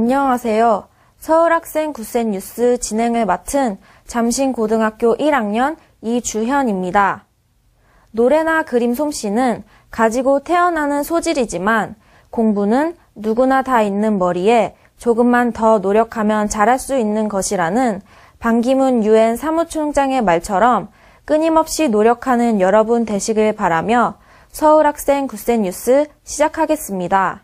안녕하세요. 서울학생 굿센 뉴스 진행을 맡은 잠신고등학교 1학년 이주현입니다. 노래나 그림 솜씨는 가지고 태어나는 소질이지만 공부는 누구나 다 있는 머리에 조금만 더 노력하면 잘할 수 있는 것이라는 반기문 UN 사무총장의 말처럼 끊임없이 노력하는 여러분 되시길 바라며 서울학생 굿센 뉴스 시작하겠습니다.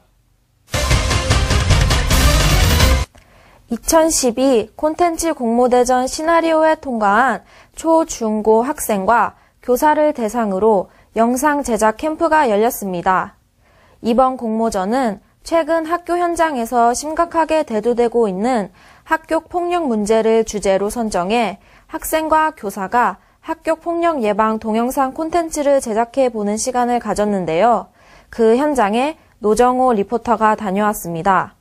2012 콘텐츠 공모대전 시나리오에 통과한 초, 중, 고 학생과 교사를 대상으로 영상 제작 캠프가 열렸습니다. 이번 공모전은 최근 학교 현장에서 심각하게 대두되고 있는 학교 폭력 문제를 주제로 선정해 학생과 교사가 학교 폭력 예방 동영상 콘텐츠를 제작해보는 시간을 가졌는데요. 그 현장에 노정호 리포터가 다녀왔습니다.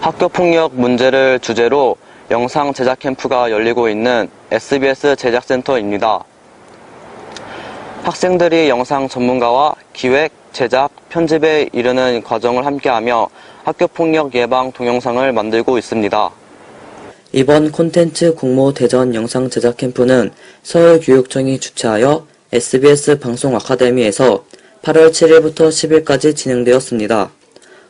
학교폭력 문제를 주제로 영상 제작 캠프가 열리고 있는 SBS 제작센터입니다. 학생들이 영상 전문가와 기획, 제작, 편집에 이르는 과정을 함께하며 학교폭력 예방 동영상을 만들고 있습니다. 이번 콘텐츠 공모 대전 영상 제작 캠프는 서울교육청이 주최하여 SBS 방송 아카데미에서 8월 7일부터 10일까지 진행되었습니다.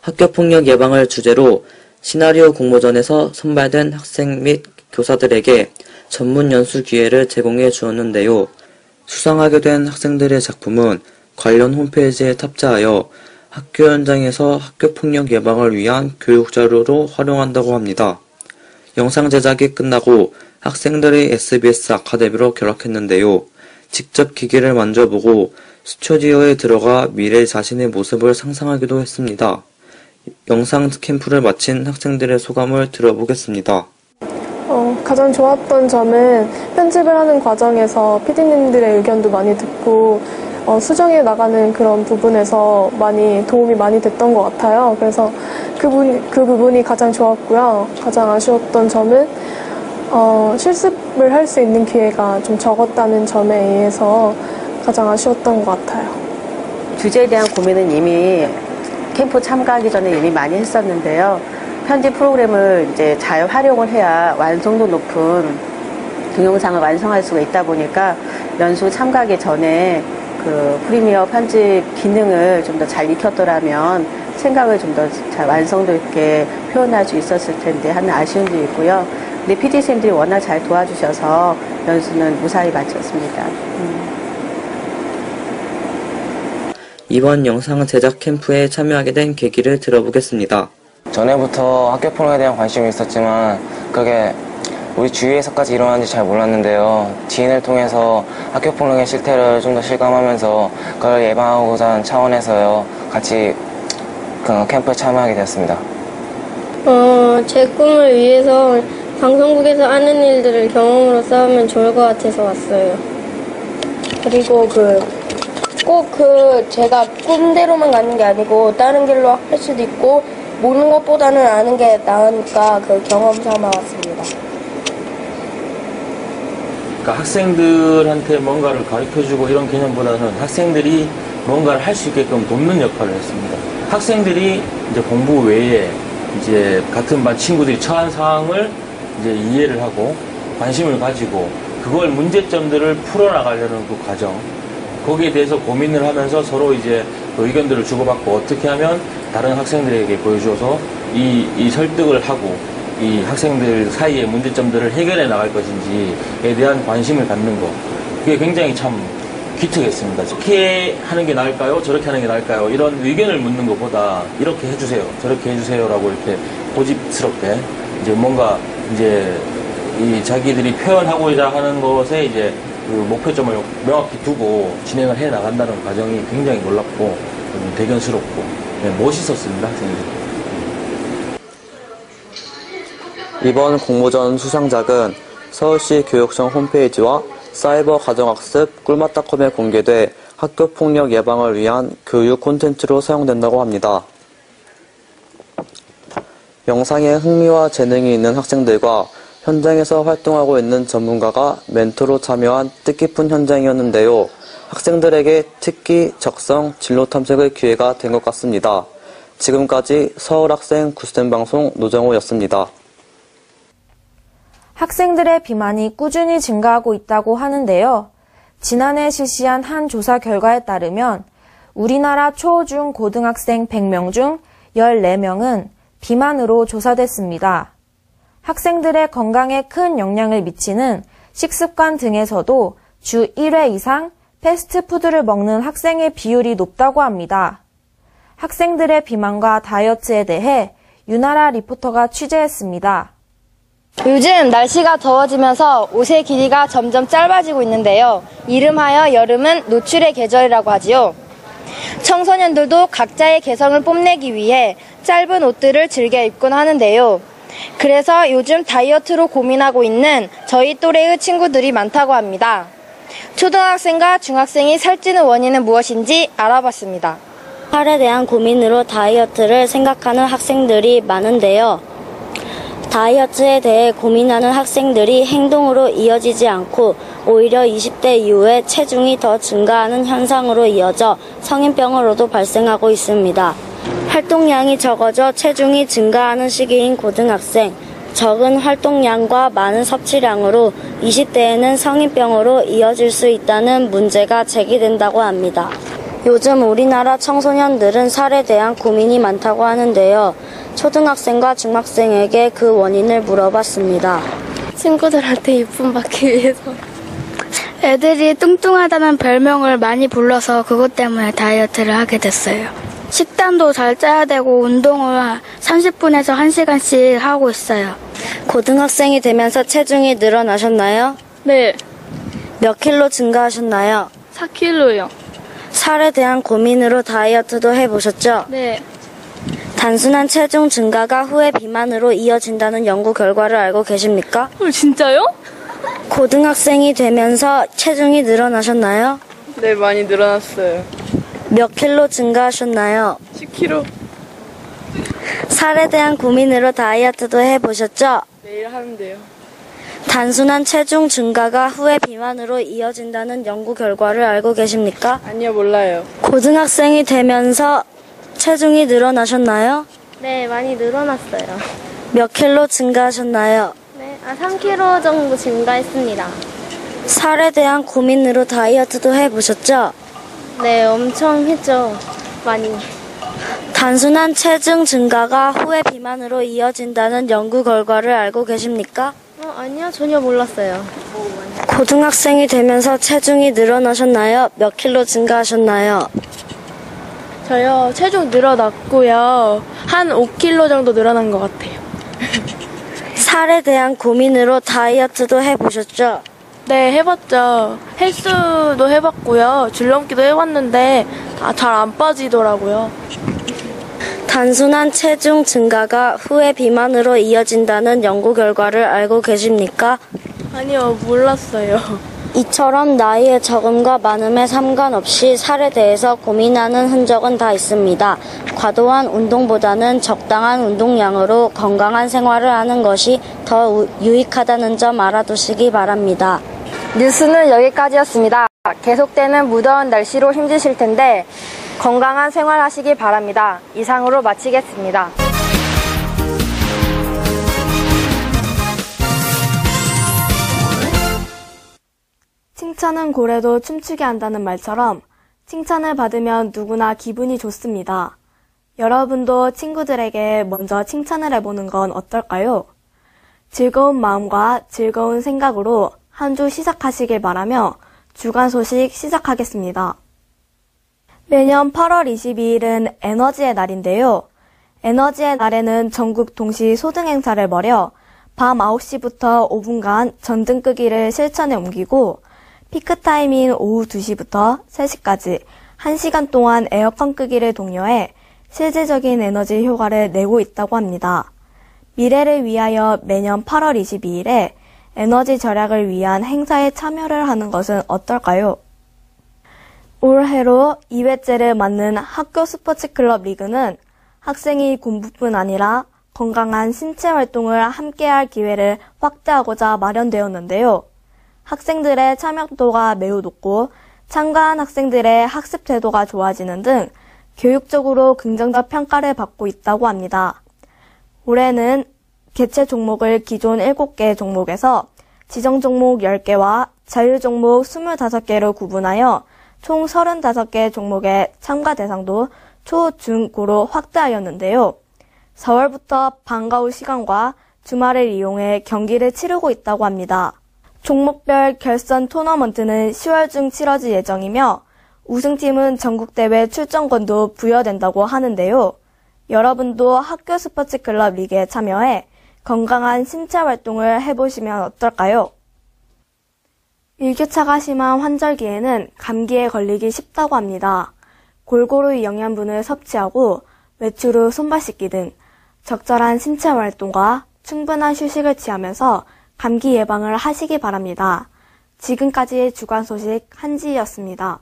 학교폭력 예방을 주제로 시나리오 공모전에서 선발된 학생 및 교사들에게 전문 연수 기회를 제공해 주었는데요. 수상하게 된 학생들의 작품은 관련 홈페이지에 탑재하여 학교 현장에서 학교폭력 예방을 위한 교육 자료로 활용한다고 합니다. 영상 제작이 끝나고 학생들이 SBS 아카데미로 결학했는데요. 직접 기기를 만져보고 스튜디오에 들어가 미래 자신의 모습을 상상하기도 했습니다. 영상 캠프를 마친 학생들의 소감을 들어보겠습니다. 가장 좋았던 점은 편집을 하는 과정에서 PD님들의 의견도 많이 듣고 수정해 나가는 그런 부분에서 도움이 많이 됐던 것 같아요. 그래서 그 부분이 가장 좋았고요. 가장 아쉬웠던 점은 실습을 할 수 있는 기회가 좀 적었다는 점에 의해서 가장 아쉬웠던 것 같아요. 주제에 대한 고민은 이미 캠프 참가하기 전에 이미 많이 했었는데요. 편집 프로그램을 이제 잘 활용을 해야 완성도 높은 동영상을 완성할 수가 있다 보니까 연수 참가하기 전에 그 프리미어 편집 기능을 좀 더 잘 익혔더라면 생각을 좀 더 잘 완성도 있게 표현할 수 있었을 텐데 하는 아쉬움도 있고요. 근데 PD선생님들이 워낙 잘 도와주셔서 연수는 무사히 마쳤습니다. 이번 영상 제작 캠프에 참여하게 된 계기를 들어보겠습니다. 전에부터 학교폭력에 대한 관심이 있었지만 그게 우리 주위에서까지 일어나는지 잘 몰랐는데요. 지인을 통해서 학교폭력의 실태를 좀 더 실감하면서 그걸 예방하고자 하는 차원에서요. 같이 그 캠프에 참여하게 되었습니다. 제 꿈을 위해서 방송국에서 하는 일들을 경험으로 쌓으면 좋을 것 같아서 왔어요. 그리고 꼭 제가 꿈대로만 가는 게 아니고 다른 길로 할 수도 있고 모르는 것보다는 아는 게 나으니까 그 경험 삼아 왔습니다. 그러니까 학생들한테 뭔가를 가르쳐주고 이런 개념보다는 학생들이 뭔가를 할 수 있게끔 돕는 역할을 했습니다. 학생들이 이제 공부 외에 이제 같은 반 친구들이 처한 상황을 이제 이해를 하고 관심을 가지고 그걸 문제점들을 풀어나가려는 그 과정. 거기에 대해서 고민을 하면서 서로 이제 그 의견들을 주고받고 어떻게 하면 다른 학생들에게 보여줘서 이 설득을 하고 이 학생들 사이의 문제점들을 해결해 나갈 것인지에 대한 관심을 갖는 것. 그게 굉장히 참 기특했습니다. 이렇게 하는 게 나을까요? 저렇게 하는 게 나을까요? 이런 의견을 묻는 것보다 이렇게 해주세요. 저렇게 해주세요라고 이렇게 고집스럽게 이제 뭔가 이제 이 자기들이 표현하고자 하는 것에 이제 그 목표점을 명확히 두고 진행을 해 나간다는 과정이 굉장히 놀랍고 대견스럽고 멋있었습니다. 학생들이. 이번 공모전 수상작은 서울시 교육청 홈페이지와 사이버 가정학습 꿀맛닷컴에 공개돼 학교폭력 예방을 위한 교육 콘텐츠로 사용된다고 합니다. 영상에 흥미와 재능이 있는 학생들과 현장에서 활동하고 있는 전문가가 멘토로 참여한 뜻깊은 현장이었는데요. 학생들에게 특기, 적성, 진로 탐색의 기회가 된 것 같습니다. 지금까지 서울학생 구스템 방송 노정호였습니다. 학생들의 비만이 꾸준히 증가하고 있다고 하는데요. 지난해 실시한 한 조사 결과에 따르면 우리나라 초, 중, 고등학생 100명 중 14명은 비만으로 조사됐습니다. 학생들의 건강에 큰 영향을 미치는 식습관 등에서도 주 1회 이상 패스트푸드를 먹는 학생의 비율이 높다고 합니다. 학생들의 비만과 다이어트에 대해 윤아라 리포터가 취재했습니다. 요즘 날씨가 더워지면서 옷의 길이가 점점 짧아지고 있는데요. 이름하여 여름은 노출의 계절이라고 하지요. 청소년들도 각자의 개성을 뽐내기 위해 짧은 옷들을 즐겨 입곤 하는데요. 그래서 요즘 다이어트로 고민하고 있는 저희 또래의 친구들이 많다고 합니다. 초등학생과 중학생이 살찌는 원인은 무엇인지 알아봤습니다. 살에 대한 고민으로 다이어트를 생각하는 학생들이 많은데요. 다이어트에 대해 고민하는 학생들이 행동으로 이어지지 않고 오히려 20대 이후에 체중이 더 증가하는 현상으로 이어져 성인병으로도 발생하고 있습니다. 활동량이 적어져 체중이 증가하는 시기인 고등학생, 적은 활동량과 많은 섭취량으로 20대에는 성인병으로 이어질 수 있다는 문제가 제기된다고 합니다. 요즘 우리나라 청소년들은 살에 대한 고민이 많다고 하는데요. 초등학생과 중학생에게 그 원인을 물어봤습니다. 친구들한테 이쁨 받기 위해서. 애들이 뚱뚱하다는 별명을 많이 불러서 그것 때문에 다이어트를 하게 됐어요. 식단도 잘 짜야 되고 운동을 30분에서 1시간씩 하고 있어요. 고등학생이 되면서 체중이 늘어나셨나요? 네. 몇 킬로 증가하셨나요? 4kg요. 살에 대한 고민으로 다이어트도 해보셨죠? 네. 단순한 체중 증가가 후에 비만으로 이어진다는 연구 결과를 알고 계십니까? 진짜요? 고등학생이 되면서 체중이 늘어나셨나요? 네, 많이 늘어났어요. 몇 킬로 증가하셨나요? 10kg. 살에 대한 고민으로 다이어트도 해보셨죠? 매일 하는데요. 단순한 체중 증가가 후에 비만으로 이어진다는 연구 결과를 알고 계십니까? 아니요, 몰라요. 고등학생이 되면서 체중이 늘어나셨나요? 네, 많이 늘어났어요. 몇 킬로 증가하셨나요? 네, 3kg 정도 증가했습니다. 살에 대한 고민으로 다이어트도 해보셨죠? 네, 엄청 했죠. 많이. 단순한 체중 증가가 후에 비만으로 이어진다는 연구 결과를 알고 계십니까? 아니요, 전혀 몰랐어요. 고등학생이 되면서 체중이 늘어나셨나요? 몇 킬로 증가하셨나요? 저요, 체중 늘어났고요. 한 5kg 정도 늘어난 것 같아요. 살에 대한 고민으로 다이어트도 해보셨죠? 네, 해봤죠. 헬스도 해봤고요. 줄넘기도 해봤는데 잘 안 빠지더라고요. 단순한 체중 증가가 후에 비만으로 이어진다는 연구 결과를 알고 계십니까? 아니요, 몰랐어요. 이처럼 나이의 적음과 많음에 상관없이 살에 대해서 고민하는 흔적은 다 있습니다. 과도한 운동보다는 적당한 운동량으로 건강한 생활을 하는 것이 더 유익하다는 점 알아두시기 바랍니다. 뉴스는 여기까지였습니다. 계속되는 무더운 날씨로 힘드실 텐데 건강한 생활 하시기 바랍니다. 이상으로 마치겠습니다. 칭찬은 고래도 춤추게 한다는 말처럼 칭찬을 받으면 누구나 기분이 좋습니다. 여러분도 친구들에게 먼저 칭찬을 해보는 건 어떨까요? 즐거운 마음과 즐거운 생각으로 한 주 시작하시길 바라며 주간 소식 시작하겠습니다. 매년 8월 22일은 에너지의 날인데요. 에너지의 날에는 전국 동시 소등 행사를 벌여 밤 9시부터 5분간 전등 끄기를 실천에 옮기고 피크타임인 오후 2시부터 3시까지 1시간 동안 에어컨 끄기를 독려해 실질적인 에너지 효과를 내고 있다고 합니다. 미래를 위하여 매년 8월 22일에 에너지 절약을 위한 행사에 참여를 하는 것은 어떨까요? 올해로 2회째를 맞는 학교 스포츠클럽 리그는 학생이 공부뿐 아니라 건강한 신체 활동을 함께할 기회를 확대하고자 마련되었는데요. 학생들의 참여도가 매우 높고 참가한 학생들의 학습 태도가 좋아지는 등 교육적으로 긍정적 평가를 받고 있다고 합니다. 올해는 개체 종목을 기존 7개 종목에서 지정 종목 10개와 자율 종목 25개로 구분하여 총 35개 종목의 참가 대상도 초, 중, 고로 확대하였는데요. 4월부터 방과 후 시간과 주말을 이용해 경기를 치르고 있다고 합니다. 종목별 결선 토너먼트는 10월 중 치러질 예정이며 우승팀은 전국대회 출전권도 부여된다고 하는데요. 여러분도 학교 스포츠 클럽 리그에 참여해 건강한 신체 활동을 해보시면 어떨까요? 일교차가 심한 환절기에는 감기에 걸리기 쉽다고 합니다. 골고루 영양분을 섭취하고 외출 후 손발 씻기 등 적절한 신체 활동과 충분한 휴식을 취하면서 감기 예방을 하시기 바랍니다. 지금까지 주간 소식 한지희였습니다.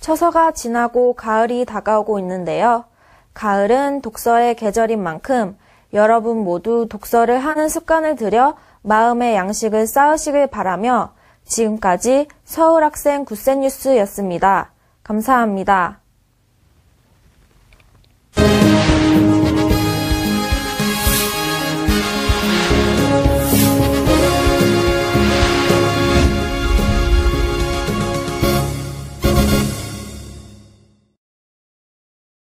처서가 지나고 가을이 다가오고 있는데요. 가을은 독서의 계절인 만큼 여러분 모두 독서를 하는 습관을 들여 마음의 양식을 쌓으시길 바라며 지금까지 서울학생 굿센뉴스였습니다. 감사합니다.